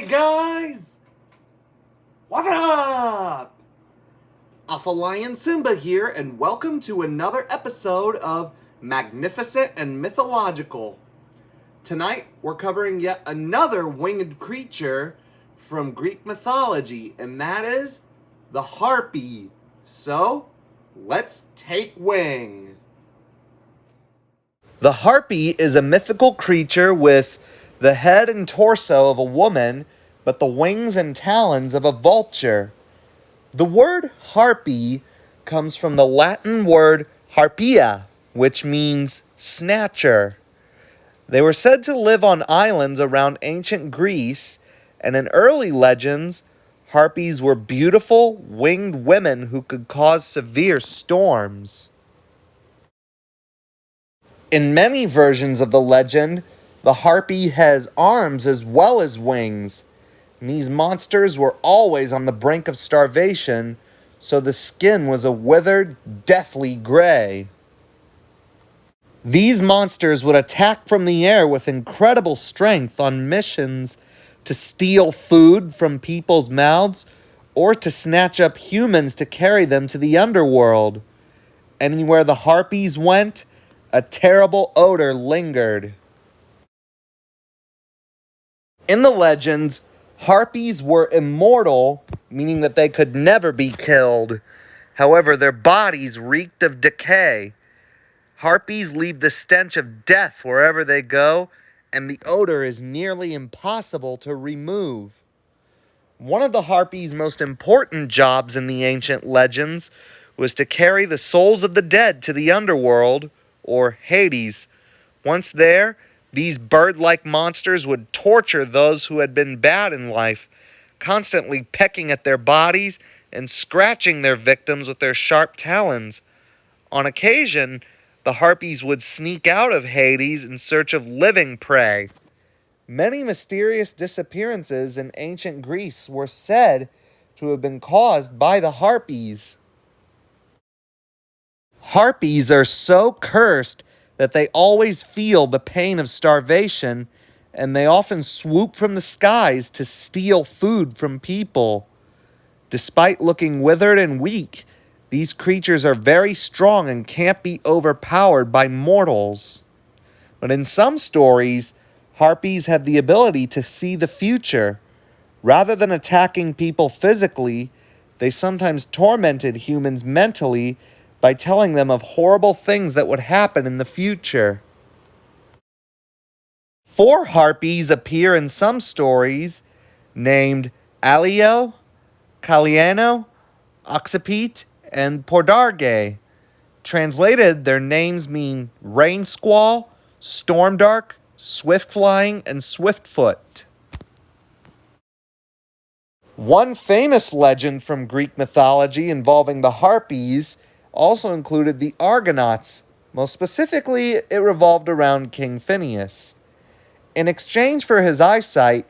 Hey guys! What's up? Alpha Lion Simba here, and welcome to another episode of Magnificent and Mythological. Tonight, we're covering yet another winged creature from Greek mythology, and that is the Harpy. So, let's take wing. The Harpy is a mythical creature with the head and torso of a woman, but the wings and talons of a vulture. The word harpy comes from the Latin word harpia, which means snatcher. They were said to live on islands around ancient Greece, and in early legends, harpies were beautiful, winged women who could cause severe storms. In many versions of the legend, the harpy has arms as well as wings. And these monsters were always on the brink of starvation, so the skin was a withered, deathly gray. These monsters would attack from the air with incredible strength on missions to steal food from people's mouths or to snatch up humans to carry them to the underworld. Anywhere the harpies went, a terrible odor lingered. In the legends, harpies were immortal, meaning that they could never be killed. However, their bodies reeked of decay. Harpies leave the stench of death wherever they go, and the odor is nearly impossible to remove. One of the harpies' most important jobs in the ancient legends was to carry the souls of the dead to the underworld, or Hades. Once there, these bird-like monsters would torture those who had been bad in life, constantly pecking at their bodies and scratching their victims with their sharp talons. On occasion, the harpies would sneak out of Hades in search of living prey. Many mysterious disappearances in ancient Greece were said to have been caused by the harpies. Harpies are so cursed that they always feel the pain of starvation, and they often swoop from the skies to steal food from people. Despite looking withered and weak, these creatures are very strong and can't be overpowered by mortals. But in some stories, harpies have the ability to see the future. Rather than attacking people physically, they sometimes tormented humans mentally by telling them of horrible things that would happen in the future. 4 harpies appear in some stories, named Alio, Caliano, Oxipete, and Pordarge. Translated, their names mean rain squall, storm dark, swift flying, and swiftfoot. One famous legend from Greek mythology involving the harpies also included the Argonauts. Most specifically, it revolved around King Phineus. In exchange for his eyesight,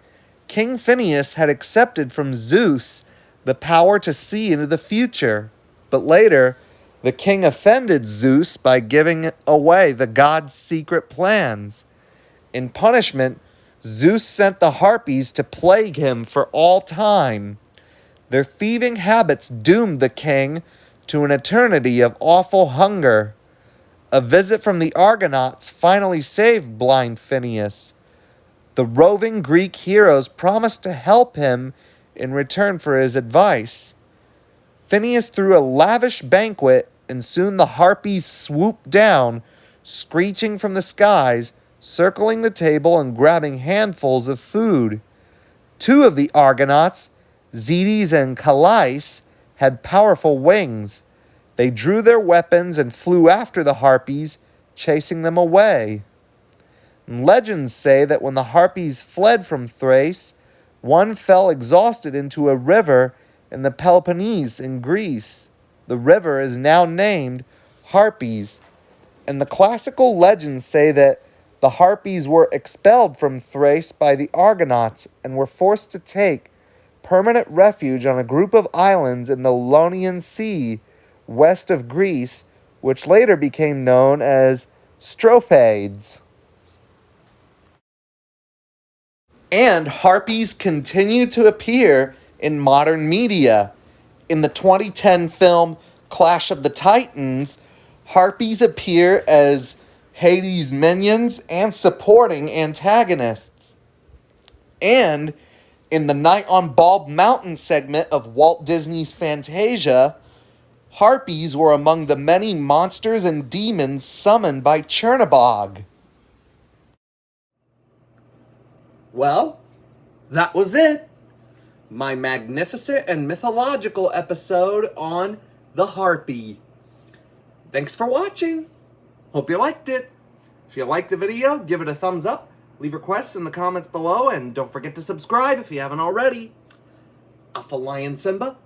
King Phineus had accepted from Zeus the power to see into the future. But later, the king offended Zeus by giving away the god's secret plans. In punishment, Zeus sent the harpies to plague him for all time. Their thieving habits doomed the king to an eternity of awful hunger. A visit from the Argonauts finally saved blind Phineus. The roving Greek heroes promised to help him in return for his advice. Phineus threw a lavish banquet, and soon the harpies swooped down, screeching from the skies, circling the table and grabbing handfuls of food. 2 of the Argonauts, Zetes and Calais, had powerful wings. They drew their weapons and flew after the harpies, chasing them away. Legends say that when the harpies fled from Thrace, one fell exhausted into a river in the Peloponnese in Greece. The river is now named Harpies, and the classical legends say that the harpies were expelled from Thrace by the Argonauts and were forced to take permanent refuge on a group of islands in the Ionian Sea, west of Greece, which later became known as Stropades. And harpies continue to appear in modern media. In the 2010 film Clash of the Titans, harpies appear as Hades' minions and supporting antagonists. And in the Night on Bald Mountain segment of Walt Disney's Fantasia, harpies were among the many monsters and demons summoned by Chernabog. Well, that was it. My magnificent and mythological episode on the harpy. Thanks for watching. Hope you liked it. If you liked the video, give it a thumbs up. Leave requests in the comments below, and don't forget to subscribe if you haven't already. Alpha Lion Simba,